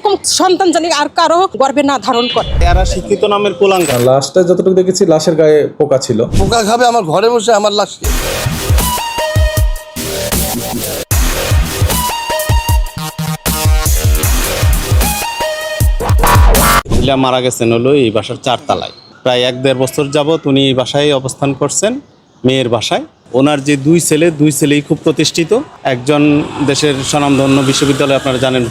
এরকম সন্তান জানি আর কারো গর্বে না ধারণ করে। এরা শিক্ষিত নামের কুলাঙ্গার। লাশটা যতটুকু দেখেছি লাশের গায়ে পোকা ছিল। পোকা খাবে আমার ঘরে বসে আমার লাশকে। মহিলা মারা গেছেন হলো এই বাসার 4 তলায়। প্রায় 1-1.5 বছর যাবৎ উনি এই বাসায় অবস্থান করছেন, মেয়ের বাসায়। ওনার যে দুই ছেলেই খুব প্রতিষ্ঠিত। একজন দেশের স্বনামধন্য বিশ্ববিদ্যালয়ে আপনারা জানেন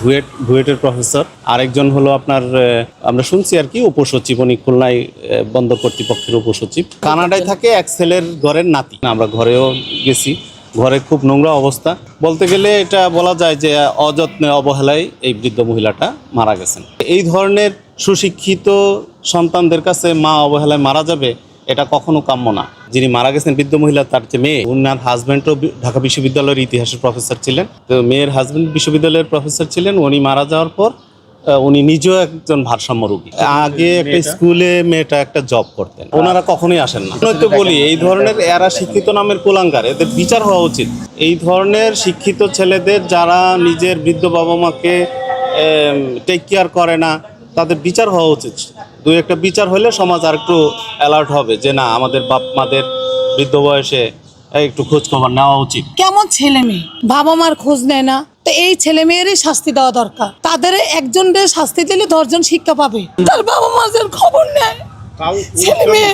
বুয়েটের প্রফেসর, আরেকজন হলো আপনার আমরা শুনছি আর কি উপসচিব, উনি খুলনায় বন্দর কর্তৃপক্ষের উপসচিব। কানাডায় থাকে এক ছেলের ঘরের নাতি। আমরা ঘরেও গেছি, ঘরে খুব নোংরা অবস্থা। বলতে গেলে এটা বলা যায় যে অযত্নে অবহেলায় এই বৃদ্ধ মহিলাটা মারা গেছেন। এই ধরনের সুশিক্ষিত সন্তানদের কাছে মা অবহেলায় মারা যাবে, এটা কখনো কাম্য না। যিনি মারা গেছেন বৃদ্ধ মহিলা, তার যে মেয়ে, ওনার হাজব্যান্ডও ঢাকা বিশ্ববিদ্যালয়ের ইতিহাসের প্রফেসর ছিলেন। তো মেয়ের হাজব্যান্ড বিশ্ববিদ্যালয়ের প্রফেসর ছিলেন। উনি মারা যাওয়ার পর উনি নিজেও একজন ভারসাম্য রোগী। আগে একটা স্কুলে মেয়েটা একটা জব করতেন। ওনারা কখনোই আসেন না। তো বলি এই ধরনের এরা শিক্ষিত নামের কুলাঙ্গার, এদের বিচার হওয়া উচিত। এই ধরনের শিক্ষিত ছেলেদের যারা নিজের বৃদ্ধ বাবা মাকে টেক কেয়ার করে না, তাদের বিচার হওয়া উচিত। দুই একটা বিচার হলে সমাজ আর একটু অ্যালার্ট হবে যে না, আমাদের বাপ মাদের বৃদ্ধ বয়সে একটু খোঁজ খবর নেওয়া উচিত। কেমন ছেলে মেয়ে বাবা মার খোঁজ নেয় না, তো এই ছেলে মেয়েরই শাস্তি দেওয়া দরকার। তাদের একজনের শাস্তি দিলে 10 জন শিক্ষা পাবে। তার বাবা মাদের খবর নেয় ছেলে মেয়ে।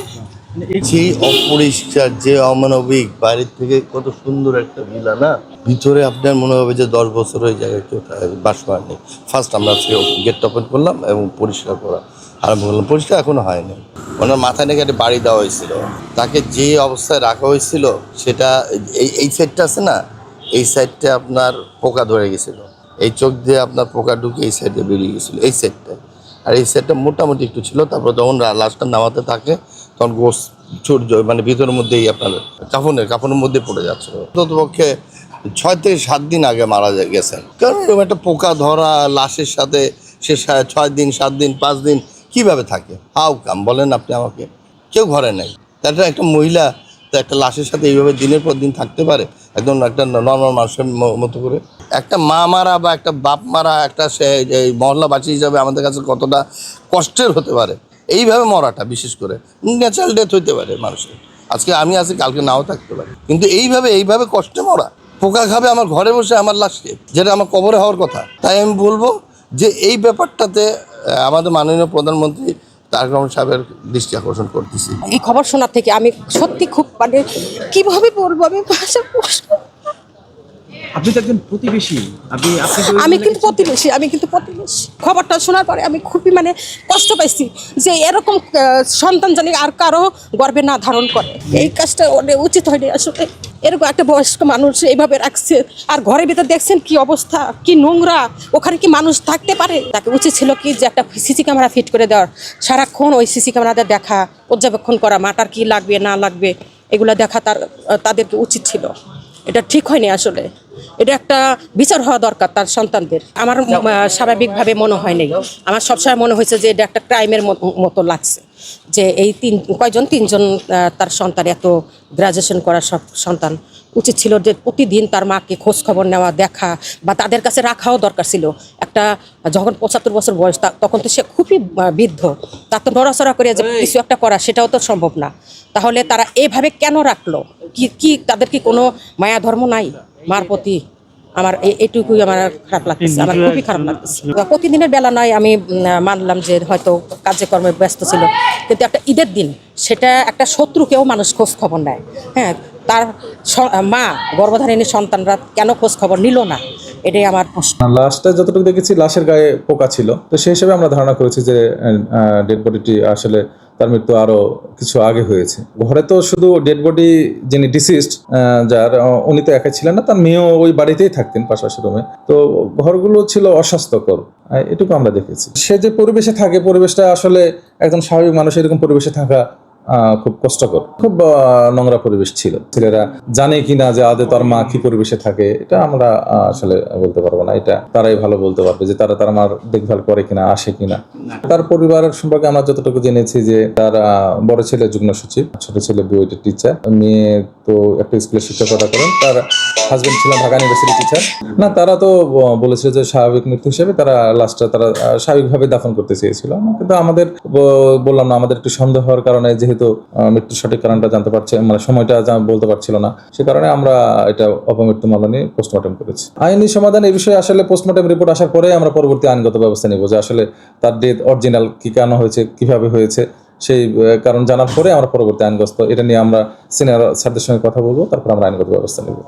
যে অপরিষ্কার, যে অমানবিক, বাইরের থেকে কত সুন্দর একটা ভিলা না, ভিতরে আপনার মনে হবে যে 10 বছর ওই জায়গায় কেউ বাস করেনি। ফার্স্ট আমরা আজকে গেট ওপেন করলাম এবং পরিষ্কার করা আরম্ভ করলাম। পরিষ্কার এখনো হয়নি। ওনার মাথায় নাকি একটা বাড়ি দেওয়া হয়েছিল। তাকে যে অবস্থায় রাখা হয়েছিল সেটা এই সাইডটা আছে না, এই সাইডটা আপনার পোকা ধরে গেছিলো। এই চোখ দিয়ে আপনার পোকা ঢুকে এই সাইডে বেরিয়ে গেছিলো, এই সাইডটা। আর এই সাইডটা মোটামুটি একটু ছিল। তারপর যখন লাশটা নামাতে থাকে তখন গোস সূর্য মানে ভিতরের মধ্যেই আপনার কাফনের মধ্যে পড়ে যাচ্ছিল। অন্ততপক্ষে 6 থেকে 7 দিন আগে মারা গেছেন। কারণ এরকম একটা পোকা ধরা লাশের সাথে সে 6 দিন 7 দিন 5 দিন কীভাবে থাকে? হাউ কাম বলেন আপনি আমাকে? কেউ ঘরে নেই। তাহলে একটা মহিলা তো একটা লাশের সাথে এইভাবে দিনের পর দিন থাকতে পারে একদম একটা নর্মাল মানুষের মতো করে? একটা মা মারা বা একটা বাপ মারা একটা সে মহল্লাবাসী হিসাবে আমাদের কাছে কতটা কষ্টের হতে পারে এইভাবে মরাটা। বিশেষ করে ন্যাচারাল ডেথ হইতে পারে মানুষের, আজকে আমি আছি কালকে নাও থাকতে পারে, কিন্তু এইভাবে কষ্টে মরা। পোকা খাবে আমার ঘরে বসে আমার লাশকে, যেটা আমার কবরে হওয়ার কথা। তাই আমি বলবো যে এই ব্যাপারটাতে আমাদের মাননীয় প্রধানমন্ত্রী তারেক রহমান সাহেবের দৃষ্টি আকর্ষণ করতেছি। এই খবর শোনার থেকে আমি সত্যি খুব মানে কিভাবে বলবো, আমি ভাষা আপনি তো একজন প্রতিবেশী, আমি কিন্তু প্রতিবেশী। খবরটা শোনার পরে আমি খুবই মানে কষ্ট পাইছি যে এরকম সন্তান জানি আর কারো গর্বে না ধারণ করে। এই কাজটা উচিত হয়নি আসলে। এরকম একটা বয়স্ক মানুষ এইভাবে রাখছে, আর ঘরের ভিতর দেখছেন কি অবস্থা, কি নোংরা। ওখানে কি মানুষ থাকতে পারে? তাকে উচিত ছিল কি যে একটা সিসি ক্যামেরা ফিট করে দেওয়ার, সারাক্ষণ ওই সিসি ক্যামেরাতে দেখা, পর্যবেক্ষণ করা, মাটার কি লাগবে না লাগবে এগুলো দেখা তাদেরকে উচিত ছিল। এটা ঠিক হয়নি আসলে। এটা একটা বিচার হওয়া দরকার তার সন্তানদের। আমার স্বাভাবিকভাবে মনে হয়নি, আমার সবসময় মনে হয়েছে যে এটা একটা ক্রাইমের মতো লাগছে যে এই তিনজন তার সন্তান, এত গ্রাজুয়েশন করা সব সন্তান। উচিত ছিল যে প্রতিদিন তার মাকে খোঁজ খবর নেওয়া, দেখা বা তাদের কাছে রাখাও দরকার ছিল। একটা যখন 75 বছর বয়স, তখন তো সে খুবই বৃদ্ধ, তার তো নড়াচড়া করে যে কিছু একটা করা সেটাও তো সম্ভব না। তাহলে তারা এইভাবে কেন রাখলো? কি তাদের কি কোনো মায়া ধর্ম নাই মার প্রতি? আমার এইটুকুই আমার খারাপ লাগতেছে, আমার খুবই খারাপ লাগতেছে। প্রতিদিনের বেলা নয়, আমি মানলাম যে হয়তো কার্যক্রমে ব্যস্ত ছিল, কিন্তু একটা ঈদের দিন সেটা একটা শত্রুকেও মানুষ খোঁজ খবর নেয়। হ্যাঁ, তার মা গর্ভধারিণী সন্তানরা কেন খোঁজ খবর নিল না, এটাই আমার প্রশ্ন। লাশটা যতটুকু দেখেছি লাশের গায়ে পোকা ছিল। তো সেই হিসেবে আমরা ধারণা করেছি যে ডেড বডিটি আসলে তার মৃত্যু আরো কিছু আগে হয়েছে। ঘরে তো শুধু ডেড বডি, যিনি ডিসিস্ট যার, উনি তো একা ছিলেন না, তার মেয়েও ওই বাড়িতেই থাকতেন পাশাপাশি রুমে। তো ঘরগুলো ছিল অস্বাস্থ্যকর, এটুকু আমরা দেখেছি। সে যে পরিবেশে থাকে, পরিবেশটা আসলে একজন স্বাভাবিক মানুষ এরকম পরিবেশে থাকা খুব কষ্টকর, খুব নোংরা পরিবেশ ছিল। ছেলেরা জানে কিনা যে আদে তার মা কি পরিবেশে থাকে, এটা আমরা আসলে বলতে পারবো না। এটা তারাই ভালো বলতে পারবে যে তার মার দেখভাল করে কিনা, আসে কিনা। তার পরিবারের সম্পর্কে আমরা যতটুকু জেনেছি যে তার বড় ছেলে যুগ্ম সচিব, ছোট ছেলে বুয়েটের টিচার, মেয়ে তো একটা স্কুলের শিক্ষকতা করেন, তার হাজবেন্ড ছিলেন ঢাকা ইউনিভার্সিটি টিচার। না, তারা তো বলেছিল যে স্বাভাবিক মৃত্যু হিসেবে তারা লাশটা তারা স্বাভাবিকভাবে দাফন করতে চেয়েছিল। কিন্তু আমাদের বললাম না, আমাদের একটু সন্দেহ হওয়ার কারণে, যেহেতু মৃত্যুর সঠিক কারণটা জানতে পারছে, মানে সময়টা বলতে পারছিল না, সে কারণে আমরা এটা অপমৃত্যু মামলা নিয়ে পোস্টমর্টম করেছি। আইনি সমাধান এই বিষয়ে আসলে পোস্টমর্টম রিপোর্ট আসার পরে আমরা পরবর্তী আইনগত ব্যবস্থা নেব, যে আসলে তার ডেথ অরিজিনাল কি কারণ হয়েছে, কিভাবে হয়েছে, সেই কারণ জানার পরে আমরা পরবর্তী আইনগত এটা নিয়ে আমরা সিনিয়র স্যারদের সঙ্গে কথা বলবো, তারপর আমরা আইনগত ব্যবস্থা নেব।